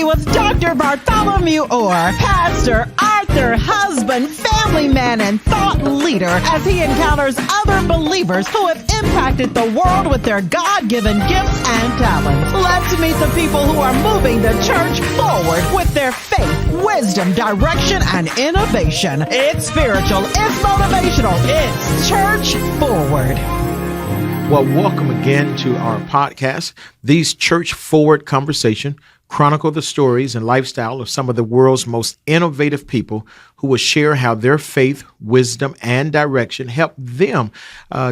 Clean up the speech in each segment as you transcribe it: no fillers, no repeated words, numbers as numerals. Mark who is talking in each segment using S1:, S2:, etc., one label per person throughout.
S1: be with Dr. Bartholomew Orr, pastor, author, husband, family man, and thought leader as he encounters other believers who have impacted the world with their God-given gifts and talents. Let's meet the people who are moving the church forward with their faith, wisdom, direction, and innovation. It's spiritual, it's motivational, it's Church Forward.
S2: Well, welcome again to our podcast. These Church Forward Conversation chronicle the stories and lifestyle of some of the world's most innovative people who will share how their faith, wisdom, and direction help them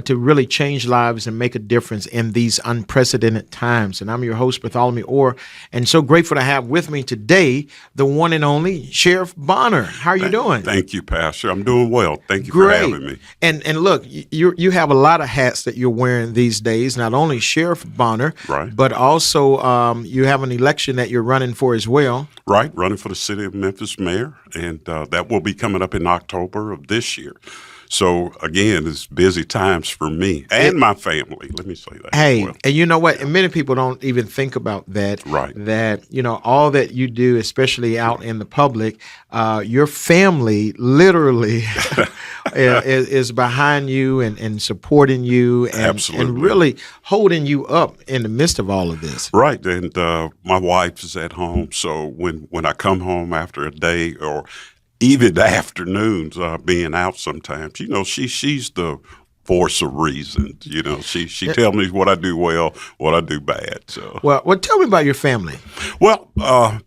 S2: to really change lives and make a difference in these unprecedented times. And I'm your host, Bartholomew Orr, and so grateful to have with me today the one and only Sheriff Bonner. How are you doing?
S3: Thank you, Pastor. I'm doing well. Thank you for having me.
S2: And look, you have a lot of hats that you're wearing these days, not only Sheriff Bonner,
S3: right,
S2: but also you have an election that you're running for as well.
S3: Right, running for the city of Memphis mayor, and that will be coming up in October of this year. So, again, it's busy times for me and my family. Let me say that.
S2: Hey,
S3: as well.
S2: And you know what? And many people don't even think about that.
S3: Right.
S2: That, all that you do, especially out in the public, your family literally is behind you and supporting you and really holding you up in the midst of all of this.
S3: Right. And my wife is at home. So when I come home after a day or even the afternoons being out sometimes, she's the force of reason. She tells me what I do well, what I do bad. So
S2: well, tell me about your family.
S3: Well,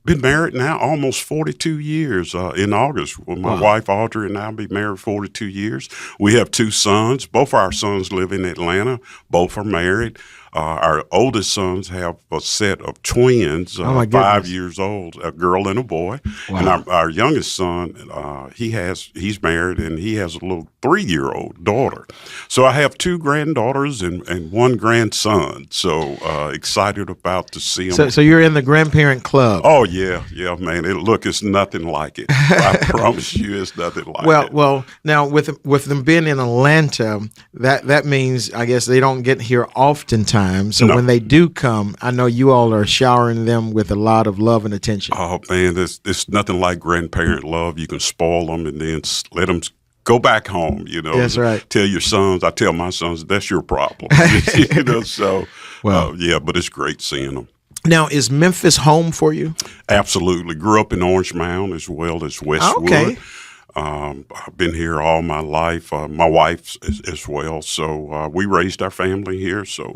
S3: been married now almost 42 years in August. Well, my wife Audrey and I will be married 42 years. We have two sons. Both our sons live in Atlanta. Both are married. Our oldest sons have a set of twins, 5 years old, a girl and a boy. Wow. And our youngest son, he's married and he has a little 3-year-old daughter. So I have two granddaughters and one grandson. So excited about to see them.
S2: So you're in the grandparent club.
S3: Oh yeah, man. It's nothing like it. I promise you, it's nothing like it.
S2: Well, now with them being in Atlanta, that means I guess they don't get here oftentimes. So when they do come, I know you all are showering them with a lot of love and attention.
S3: Oh man, it's nothing like grandparent love. You can spoil them and then let them go back home.
S2: That's right.
S3: Tell your sons. I tell my sons that's your problem. So but it's great seeing them.
S2: Now, is Memphis home for you?
S3: Absolutely. Grew up in Orange Mound as well as Westwood.
S2: Okay.
S3: I've been here all my life. My wife as well. So we raised our family here. So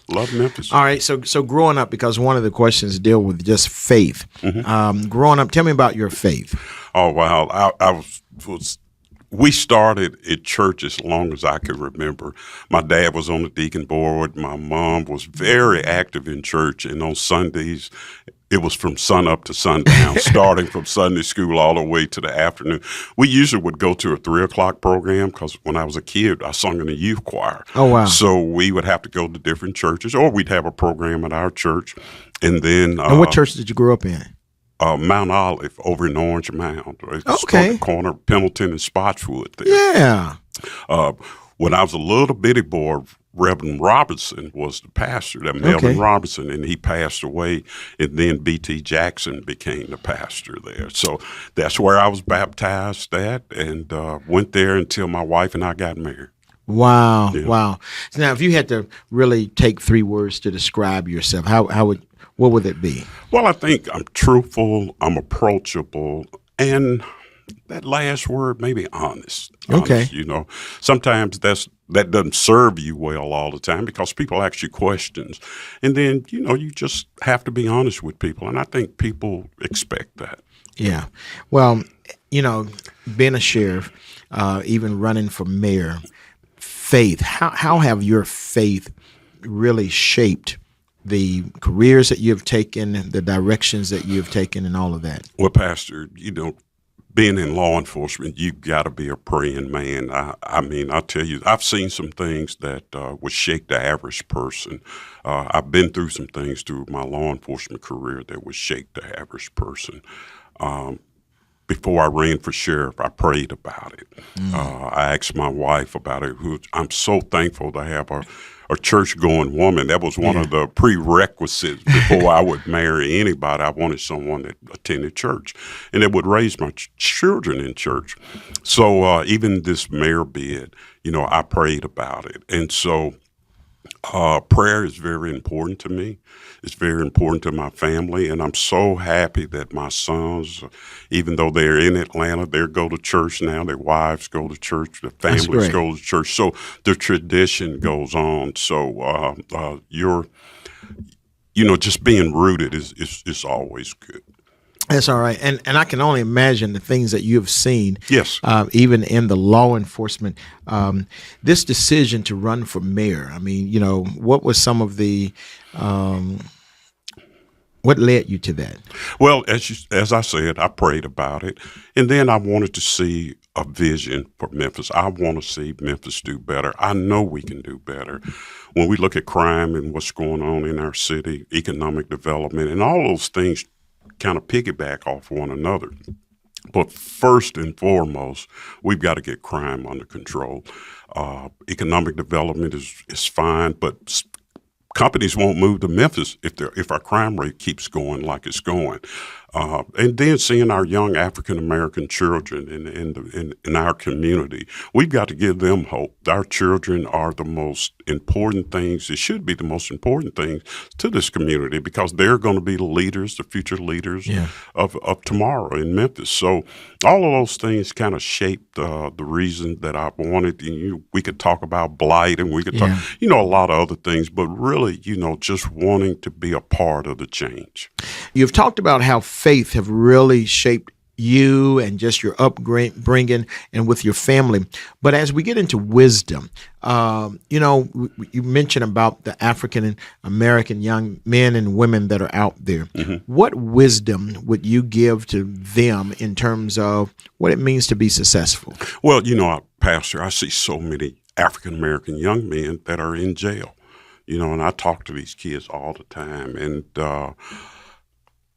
S3: love Memphis.
S2: All right. So growing up, because one of the questions deal with just faith. Mm-hmm. Growing up, tell me about your faith.
S3: Oh wow, we started at church as long as I could remember. My dad was on the deacon board. My mom was very active in church, and on Sundays, it was from sun up to sundown, starting from Sunday school all the way to the afternoon. We usually would go to a 3:00 program because when I was a kid, I sung in a youth choir.
S2: Oh, wow.
S3: So we would have to go to different churches, or we'd have a program at our church. And then...
S2: And what church did you grow up in?
S3: Mount Olive over in Orange Mound. It's
S2: okay.
S3: on the corner of Pendleton and Spotswood there.
S2: Yeah.
S3: When I was a little bitty boy, Reverend Robinson was the pastor, that Melvin Robinson, and he passed away, and then B.T. Jackson became the pastor there. So that's where I was baptized at, and went there until my wife and I got married.
S2: Wow, wow. So now, if you had to really take 3 words to describe yourself, what would it be? Well,
S3: I think I'm truthful, I'm approachable, and that last word, maybe honest.
S2: Okay.
S3: Sometimes that doesn't serve you well all the time because people ask you questions. And then, you just have to be honest with people. And I think people expect that.
S2: Yeah. Well, being a sheriff, even running for mayor, faith, how have your faith really shaped the careers that you've taken, the directions that you've taken, and all of that?
S3: Well, Pastor, being in law enforcement, you've got to be a praying man. I mean, I tell you, I've seen some things that would shake the average person. I've been through some things through my law enforcement career that would shake the average person. before I ran for sheriff, I prayed about it. I asked my wife about it. I'm so thankful to have a church-going woman. That was one of the prerequisites before I would marry anybody. I wanted someone that attended church and that would raise my children in church. So even this mayor bid, I prayed about it. And so prayer is very important to me. It's very important to my family, and I'm so happy that my sons, even though they're in Atlanta, they go to church now. Their wives go to church. Their families go to church. So the tradition goes on. So just being rooted is always good.
S2: That's all right. And I can only imagine the things that you have seen.
S3: Yes.
S2: Even in the law enforcement, this decision to run for mayor. I mean, what was some of the, what led you to that?
S3: Well, as I said, I prayed about it. And then I wanted to see a vision for Memphis. I want to see Memphis do better. I know we can do better. When we look at crime and what's going on in our city, economic development, and all those things kind of piggyback off one another. But first and foremost, we've got to get crime under control. Economic development is fine, but companies won't move to Memphis if our crime rate keeps going like it's going. And then seeing our young African-American children in our community, we've got to give them hope. Our children are the most important things. It should be the most important things to this community because they're going to be the leaders, the future leaders of tomorrow in Memphis. So all of those things kind of shaped the reason that I wanted. We could talk about blight and we could talk, a lot of other things, but really, just wanting to be a part of the change.
S2: You've talked about how faith have really shaped you and just your upbringing and with your family. But as we get into wisdom, you mentioned about the African American young men and women that are out there. Mm-hmm. What wisdom would you give to them in terms of what it means to be successful? Well,
S3: Pastor, I see so many African American young men that are in jail, and I talk to these kids all the time. And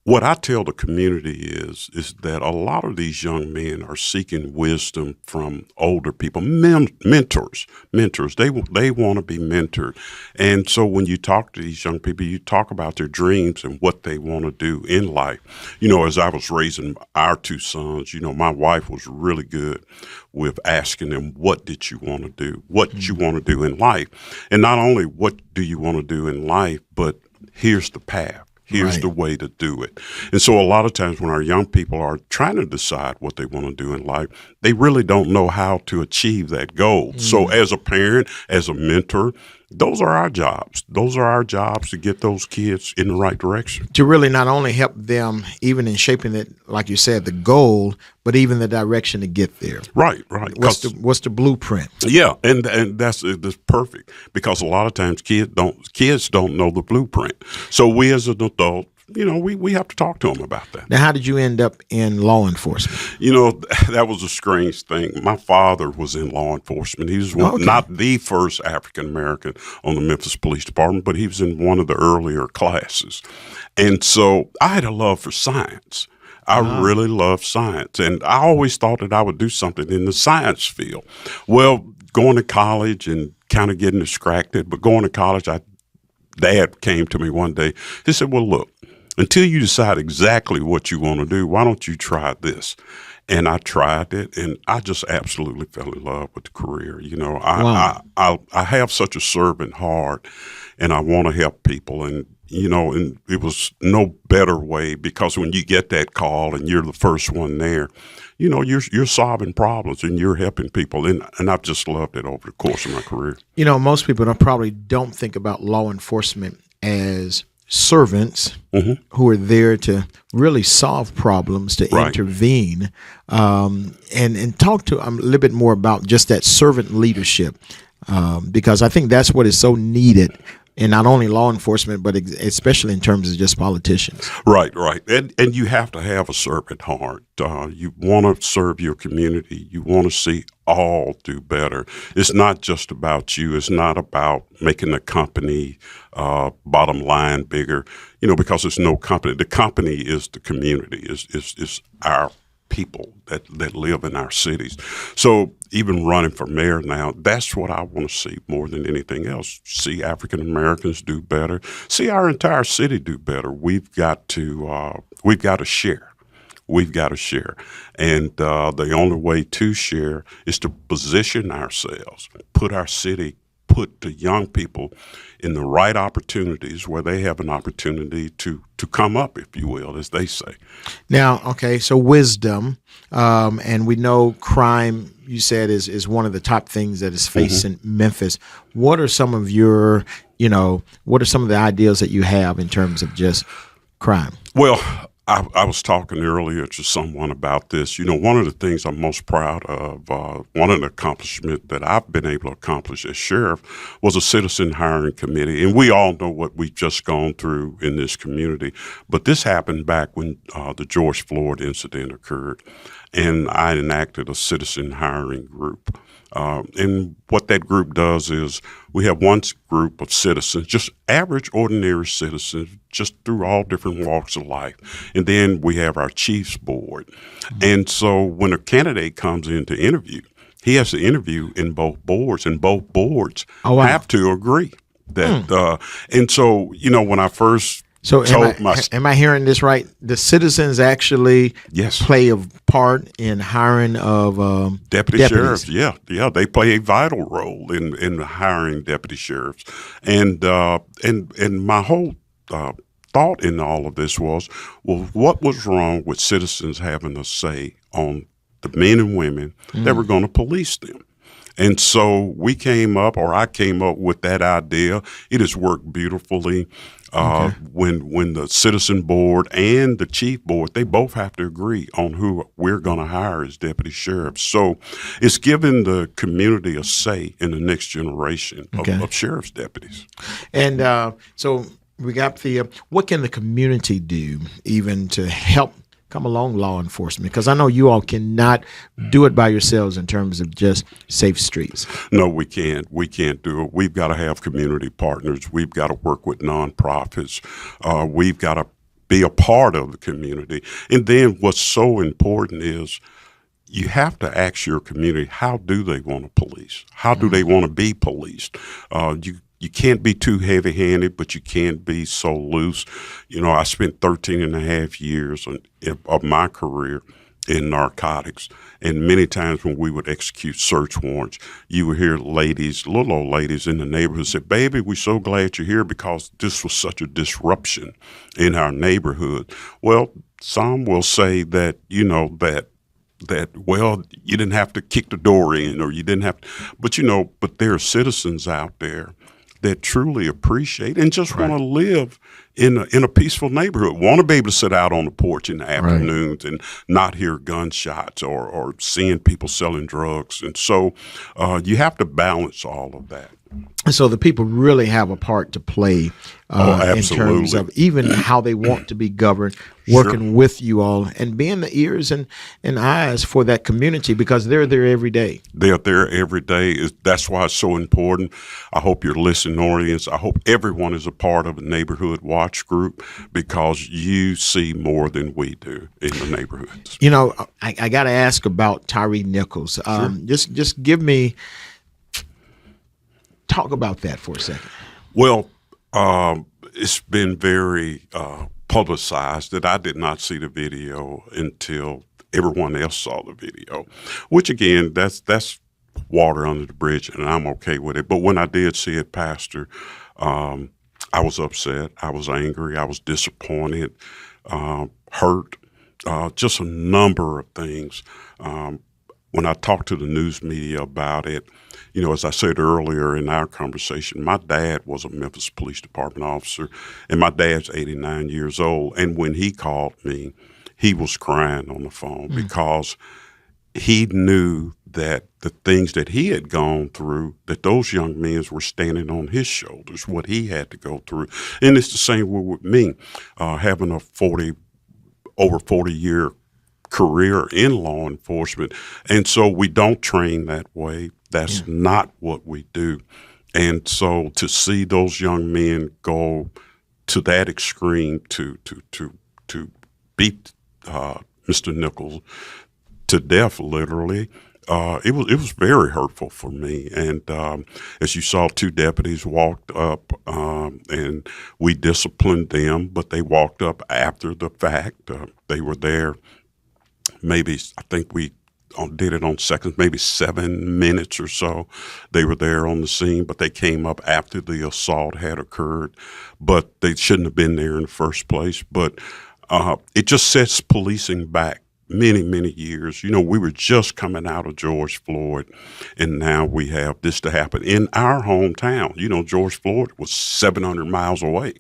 S3: what I tell the community is that a lot of these young men are seeking wisdom from older people, mentors. They want to be mentored. And so when you talk to these young people, you talk about their dreams and what they want to do in life. As I was raising our two sons, my wife was really good with asking them, what did you want to do? What did you want to do in life? And not only what do you want to do in life, but here's the path. Here's the way to do it. And so a lot of times when our young people are trying to decide what they want to do in life, they really don't know how to achieve that goal. So as a parent, as a mentor, those are our jobs. Those are our jobs to get those kids in the right direction.
S2: To really not only help them even in shaping it, like you said, the goal, but even the direction to get there.
S3: Right.
S2: What's the blueprint?
S3: Yeah, and that's perfect because a lot of times kids don't know the blueprint. So we as an adult, we have to talk to them about that.
S2: Now, how did you end up in law enforcement?
S3: That was a strange thing. My father was in law enforcement. He was not the first African-American on the Memphis Police Department, but he was in one of the earlier classes. And so I had a love for science. I really love science, and I always thought that I would do something in the science field. Well, going to college and kind of getting distracted, but going to college, Dad came to me one day. He said, well, look, until you decide exactly what you want to do, why don't you try this? And I tried it, and I just absolutely fell in love with the career. I have such a servant heart, and I want to help people. And it was no better way because when you get that call and you're the first one there, you're solving problems and you're helping people. And I've just loved it over the course of my career.
S2: Most people probably don't think about law enforcement as servants who are there to really solve problems, to intervene, and talk to a little bit more about just that servant leadership, because I think that's what is so needed in not only law enforcement, but especially in terms of just politicians.
S3: Right. And you have to have a servant heart. You want to serve your community. You want to see all do better. It's not just about you. It's not about making the company bottom line bigger, because there's no company. The company is the community, is our people that live in our cities. So even running for mayor now, that's what I want to see more than anything else. See African Americans do better. See our entire city do better. We've got to share. We've got to share. And the only way to share is to position ourselves, put the young people in the right opportunities where they have an opportunity to come up, if you will, as they say.
S2: Now, okay, so wisdom, and we know crime, you said, is one of the top things that is facing Memphis. What are some of your, what are some of the ideas that you have in terms of just crime?
S3: Well, I was talking earlier to someone about this. One of the things I'm most proud of, one of the accomplishments that I've been able to accomplish as sheriff was a citizen hiring committee. And we all know what we've just gone through in this community. But this happened back when the George Floyd incident occurred. And I enacted a citizen hiring group. And what that group does is we have one group of citizens, just average, ordinary citizens, just through all different walks of life. And then we have our chiefs board. And so when a candidate comes in to interview, he has to interview in both boards, and both boards have to agree that. And so, when I first am
S2: I hearing this right? The citizens actually play a part in hiring of
S3: deputy sheriffs. Yeah, they play a vital role in hiring deputy sheriffs. And my whole thought in all of this was, well, what was wrong with citizens having a say on the men and women that were going to police them? And so I came up with that idea. It has worked beautifully. When the citizen board and the chief board, they both have to agree on who we're going to hire as deputy sheriffs. So it's giving the community a say in the next generation of sheriff's deputies.
S2: And so we got what can the community do even to help come along law enforcement? Because I know you all cannot do it by yourselves in terms of just safe streets.
S3: No, we can't. We can't do it. We've got to have community partners. We've got to work with nonprofits. We've got to be a part of the community. And then what's so important is you have to ask your community, how do they want to police? How do they want to be policed? You can't be too heavy-handed, but you can't be so loose. I spent 13 and a half years of my career in narcotics, and many times when we would execute search warrants, you would hear little old ladies in the neighborhood say, "Baby, we're so glad you're here because this was such a disruption in our neighborhood." Well, some will say that, well, you didn't have to kick the door in, or you didn't have to, but there are citizens out there that truly appreciate and just want to live in a peaceful neighborhood, want to be able to sit out on the porch in the afternoons and not hear gunshots or seeing people selling drugs. And so you have to balance all of that.
S2: And so the people really have a part to play in terms of even how they want to be governed, working with you all and being the ears and eyes for that community, because they're there every day.
S3: They're there every day. That's why it's so important. I hope your listening audience, I hope everyone is a part of a neighborhood watch group, because you see more than we do in the neighborhoods.
S2: I got to ask about Tyree Nichols. Just give me, talk about that for a second.
S3: Well, it's been very publicized that I did not see the video until everyone else saw the video, which again, that's water under the bridge, and I'm okay with it. But when I did see it, Pastor, I was upset. I was angry. I was disappointed, hurt, just a number of things. When I talked to the news media about it, as I said earlier in our conversation, my dad was a Memphis Police Department officer, and my dad's 89 years old. And when he called me, he was crying on the phone because he knew that the things that he had gone through, that those young men were standing on his shoulders, what he had to go through. And it's the same way with me, having a over 40-year career in law enforcement. And so we don't train that way. That's not what we do. And so to see those young men go to that extreme to beat Mr. Nichols to death, literally. It was very hurtful for me. And as you saw, 2 deputies walked up, and we disciplined them, but they walked up after the fact. They were there. Maybe I think we did it on seconds, maybe 7 minutes or so. They were there on the scene, but they came up after the assault had occurred. But they shouldn't have been there in the first place. But it just sets policing back many, many years. You know, we were just coming out of George Floyd, and now we have this to happen in our hometown. You know, George Floyd was 700 miles away.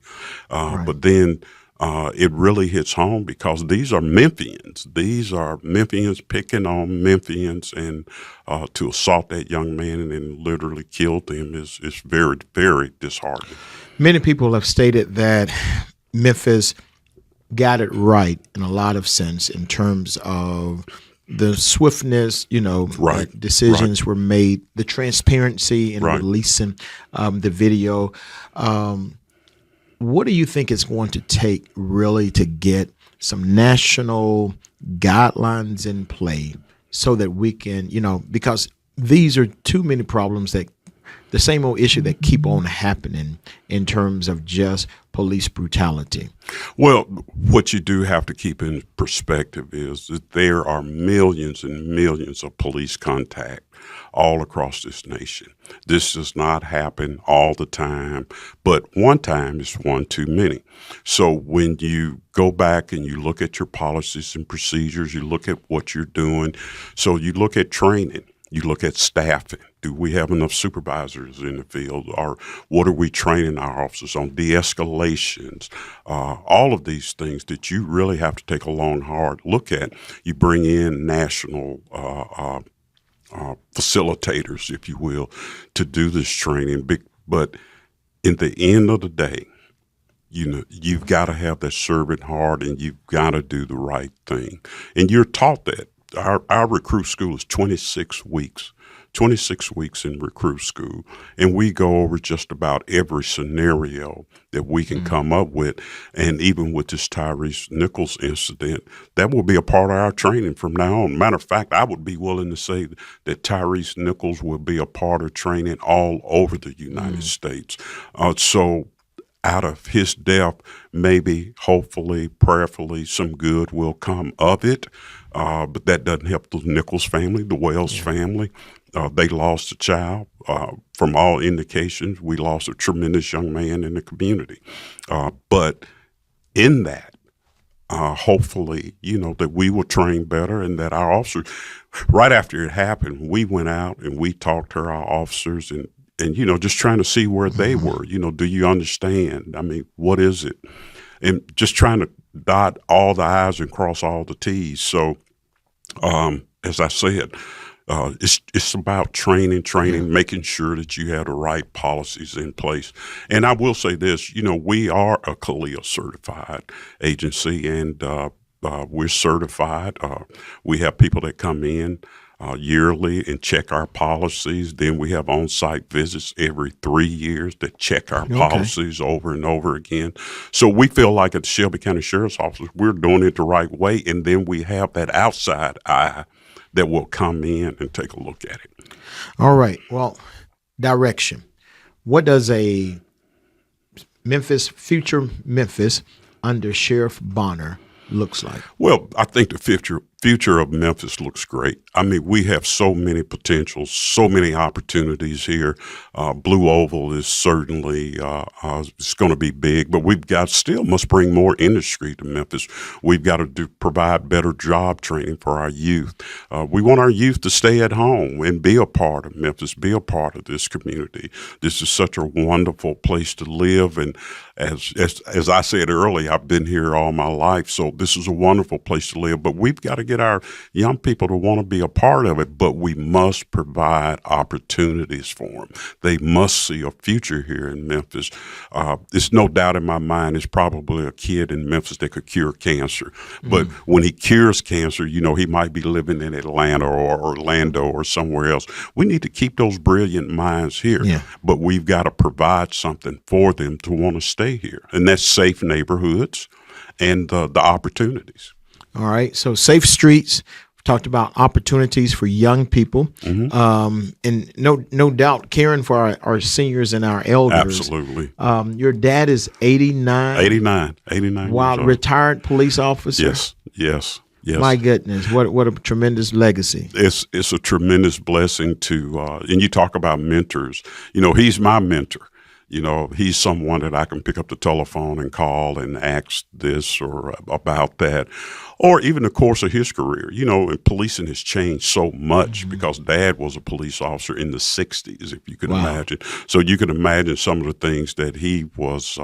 S2: Right.
S3: But then it really hits home because these are Memphians. These are Memphians picking on Memphians, and to assault that young man and then literally kill them is very, very disheartening.
S2: Many people have stated that Memphis got it right in a lot of sense in terms of the swiftness, you know,
S3: Right.
S2: that decisions were made, the transparency in
S3: Right.
S2: releasing the video. What do you think it's going to take really to get some national guidelines in play so that we can, you know, because these are too many problems that the same old issue that keep on happening in terms of just police brutality.
S3: Well, what you do have to keep in perspective is that there are millions and millions of police contact all across this nation. This does not happen all the time, but one time is one too many. So when you go back and you look at your policies and procedures, you look at what you're doing. So you look at training. You look at staffing. Do we have enough supervisors in the field? Or what are we training our officers on? De-escalations, all of these things that you really have to take a long, hard look at. You bring in national facilitators, if you will, to do this training. But in the end of the day, you know, you've got to have that servant heart, and you've got to do the right thing. And you're taught that. Our recruit school is 26 weeks in recruit school, and we go over just about every scenario that we can come up with. And even with this Tyrese Nichols incident, that will be a part of our training from now on. Matter of fact, I would be willing to say that Tyrese Nichols will be a part of training all over the United States. So out of his death, maybe, hopefully, prayerfully, some good will come of it. But that doesn't help the Nichols family, the Wells family. They lost a child. From all indications, we lost a tremendous young man in the community. But in that, hopefully, you know, that we will train better, and that our officers, right after it happened, we went out and we talked to our officers and you know, just trying to see where they were. You know, do you understand? I mean, what is it? And just trying to dot all the I's and cross all the T's. So, as I said, it's about training, making sure that you have the right policies in place. And I will say this, you know, we are a CALEA certified agency, and we're certified. We have people that come in yearly and check our policies. Then we have on-site visits every 3 years that check our policies over and over again. So we feel like at the Shelby County Sheriff's Office, we're doing it the right way. And then we have that outside eye that will come in and take a look at it.
S2: All right. Well, direction. What does a future Memphis under Sheriff Bonner looks like?
S3: Well, I think the future of Memphis looks great. I mean, we have so many potentials, so many opportunities here. Blue Oval is certainly it's going to be big, but we've got still must bring more industry to Memphis. We've got to provide better job training for our youth. We want our youth to stay at home and be a part of Memphis, be a part of this community. This is such a wonderful place to live, and as I said earlier, I've been here all my life, so this is a wonderful place to live. But we've got to get our young people to want to be a part of it, but we must provide opportunities for them. They must see a future here in Memphis. There's no doubt in my mind there's probably a kid in Memphis that could cure cancer. But when he cures cancer, you know, he might be living in Atlanta or Orlando or somewhere else. We need to keep those brilliant minds here, but we've got to provide something for them to want to stay here. And that's safe neighborhoods and the opportunities.
S2: All right. So safe streets. We talked about opportunities for young people, and no doubt caring for our seniors and our elders.
S3: Absolutely.
S2: Your dad is 89.
S3: 89
S2: Wow,
S3: years old.
S2: retired police officer.
S3: Yes.
S2: My goodness, what a tremendous legacy.
S3: It's a tremendous blessing to, and you talk about mentors. He's my mentor. He's someone that I can pick up the telephone and call and ask this or about that, or even the course of his career. And policing has changed so much because Dad was a police officer in the 60s, if you can imagine. So you can imagine some of the things that he was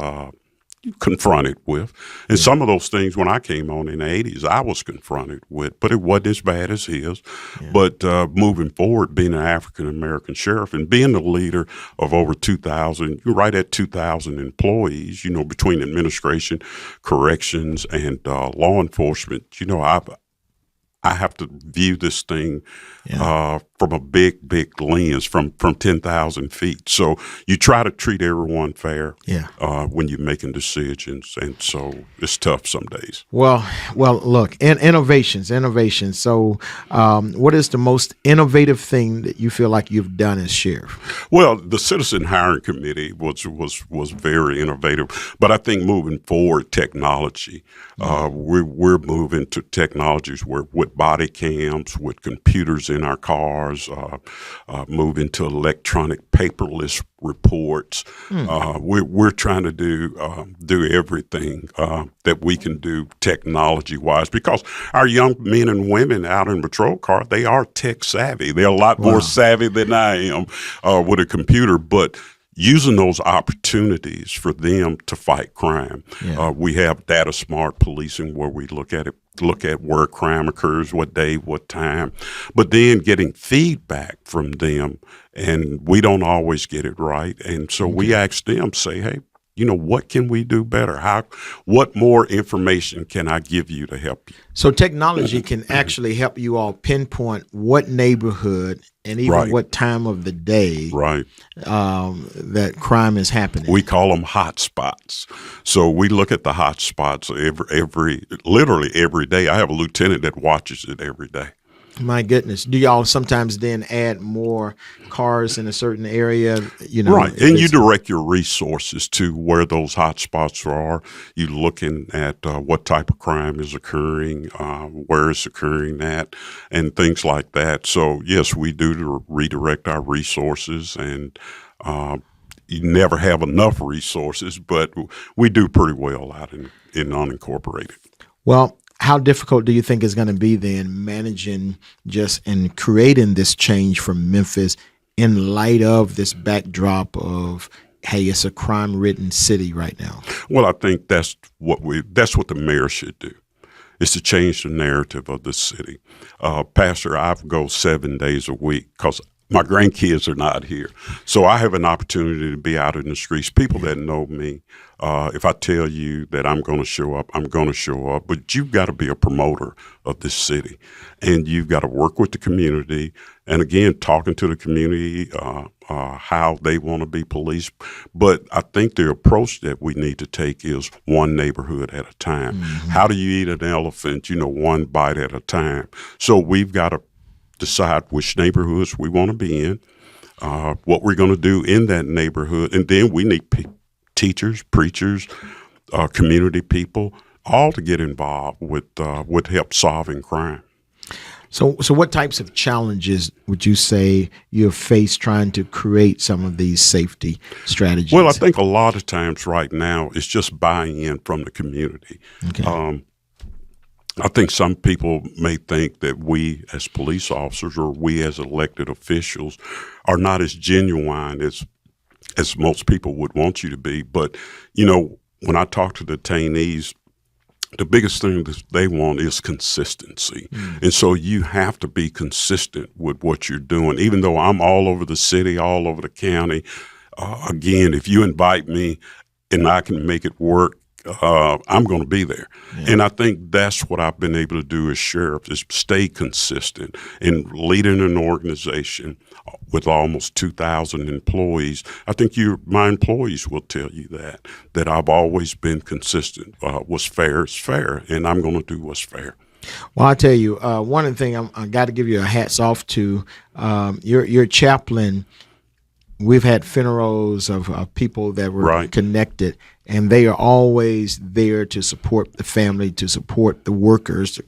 S3: confronted with. And some of those things when I came on in the 80s, I was confronted with, but it wasn't as bad as his. Yeah. But moving forward, being an African-American sheriff and being the leader of over 2,000, you're right at 2,000 employees, between administration, corrections, and law enforcement, I have to view this thing from a big lens, from 10,000 feet. So you try to treat everyone fair when you're making decisions, and so it's tough some days.
S2: Well, look, innovations. So what is the most innovative thing that you feel like you've done as sheriff?
S3: Well, the Citizen Hiring Committee was very innovative, but I think moving forward, technology, we're moving to technologies with body cams, with computers in our cars, moving to electronic paperless reports. We're trying to do everything that we can do technology-wise, because our young men and women out in patrol car, they are tech savvy. They're a lot more savvy than I am with a computer, but using those opportunities for them to fight crime. We have data smart policing where we look at where crime occurs, what day, what time, but then getting feedback from them, and we don't always get it right. And so we ask them, say, hey, what can we do better? What more information can I give you to help you?
S2: So technology can actually help you all pinpoint what neighborhood and even what time of the day that crime is happening.
S3: We call them hot spots. So we look at the hot spots literally every day. I have a lieutenant that watches it every day.
S2: My goodness. Do y'all sometimes then add more cars in a certain area?
S3: Right. And you direct your resources to where those hot spots are. You're looking at what type of crime is occurring, where it's occurring at, and things like that. So, yes, we do to redirect our resources, and you never have enough resources, but we do pretty well out in unincorporated.
S2: Well, how difficult do you think is going to be then managing and creating this change from Memphis in light of this backdrop of, hey, it's a crime-ridden city right now?
S3: Well, I think that's what the mayor should do, is to change the narrative of the city. Pastor, I go 7 days a week because my grandkids are not here. So I have an opportunity to be out in the streets. People that know me, if I tell you that I'm going to show up, I'm going to show up. But you've got to be a promoter of this city. And you've got to work with the community. And again, talking to the community, how they want to be policed. But I think the approach that we need to take is one neighborhood at a time. Mm-hmm. How do you eat an elephant? One bite at a time. So we've got to decide which neighborhoods we want to be in, what we're going to do in that neighborhood, and then we need teachers, preachers, community people, all to get involved with help solving crime.
S2: So what types of challenges would you say you've faced trying to create some of these safety strategies?
S3: Well, I think a lot of times right now it's just buying in from the community. Okay. I think some people may think that we as police officers or we as elected officials are not as genuine as most people would want you to be. But, when I talk to the detainees, the biggest thing that they want is consistency. And so you have to be consistent with what you're doing. Even though I'm all over the city, all over the county, again, if you invite me and I can make it work, I'm going to be there. Yeah. And I think that's what I've been able to do as sheriff, is stay consistent in leading an organization with almost 2,000 employees. I think my employees will tell you that I've always been consistent. What's fair is fair, and I'm going to do what's fair.
S2: Well, I tell you, one of the things I got to give you a hats off to your chaplain. We've had funerals of people that were connected, and they are always there to support the family, to support the workers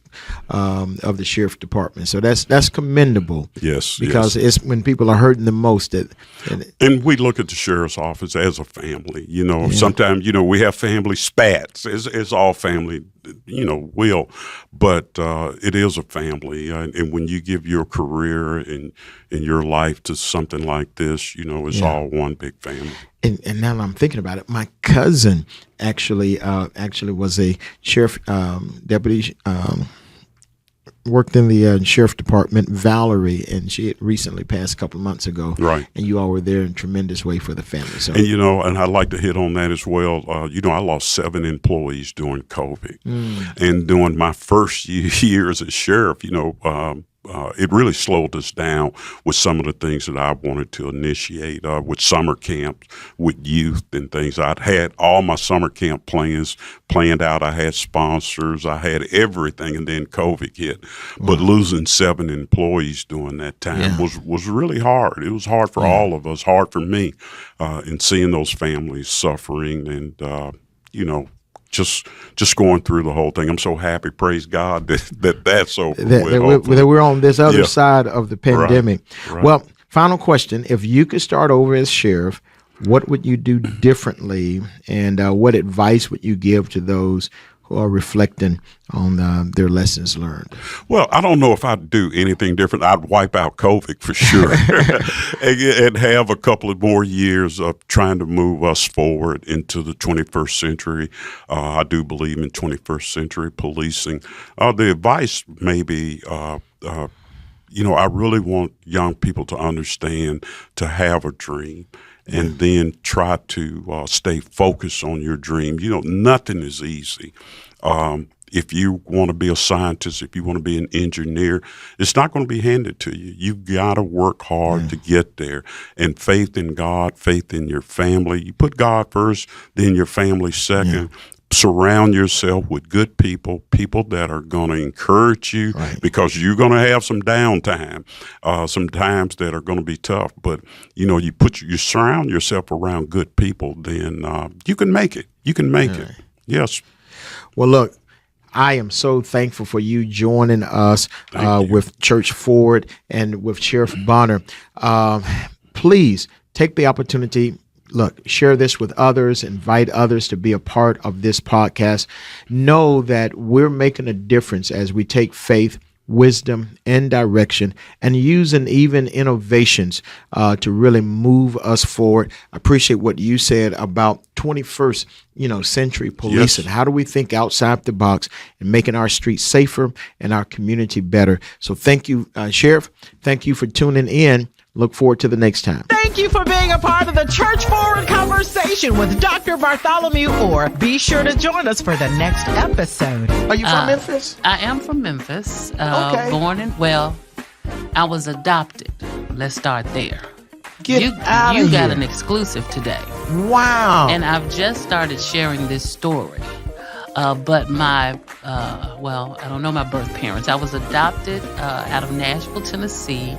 S2: of the sheriff department. So that's commendable.
S3: Yes,
S2: because it's when people are hurting the most.
S3: And we look at the sheriff's office as a family. Sometimes we have family spats. It's all family. Will, but it is a family, and when you give your career and your life to something like this, it's all one big family.
S2: And now that I'm thinking about it, my cousin actually was a sheriff deputy. Worked in the sheriff department, Valerie, and she had recently passed a couple of months ago.
S3: Right.
S2: And you all were there in a tremendous way for the family. So,
S3: and and I'd like to hit on that as well. I lost 7 employees during COVID, and during my first year as a sheriff, it really slowed us down with some of the things that I wanted to initiate with summer camps, with youth and things. I'd had all my summer camp plans planned out. I had sponsors. I had everything, and then COVID hit. But losing 7 employees during that time was really hard. It was hard for all of us, hard for me, and seeing those families suffering and, just going through the whole thing. I'm so happy, praise God, that's over with.
S2: That we're on this other side of the pandemic.
S3: Right.
S2: Well, final question. If you could start over as sheriff, what would you do differently, and what advice would you give to those who are reflecting on their lessons learned?
S3: Well, I don't know if I'd do anything different. I'd wipe out COVID for sure and have a couple of more years of trying to move us forward into the 21st century. I do believe in 21st century policing. The advice maybe, I really want young people to understand, to have a dream, and then try to stay focused on your dream. Nothing is easy. If you want to be a scientist, if you want to be an engineer, it's not going to be handed to you. You've got to work hard to get there. And faith in God, faith in your family. You put God first, then your family second. Surround yourself with good people that are going to encourage you, because you're going to have some downtime, some times that are going to be tough. But you surround yourself around good people, then you can make it. You can make it. Yes.
S2: Well, look, I am so thankful for you joining us with Church Forward and with Sheriff Bonner. Please take the opportunity. Look, share this with others, invite others to be a part of this podcast. Know that we're making a difference as we take faith, wisdom, and direction, and using even innovations to really move us forward. I appreciate what you said about 21st century policing. How do we think outside the box and making our streets safer and our community better? So thank you, Sheriff. Thank you for tuning in. Look forward to the next time.
S1: Thank you for being a part of the Church Forward Conversation with Dr. Bartholomew Orr. Be sure to join us for the next episode.
S2: Are you from Memphis?
S4: I am from Memphis.
S2: Okay.
S4: I was adopted. Let's start there.
S2: You got
S4: an exclusive today.
S2: Wow.
S4: And I've just started sharing this story. But my birth parents. I was adopted out of Nashville, Tennessee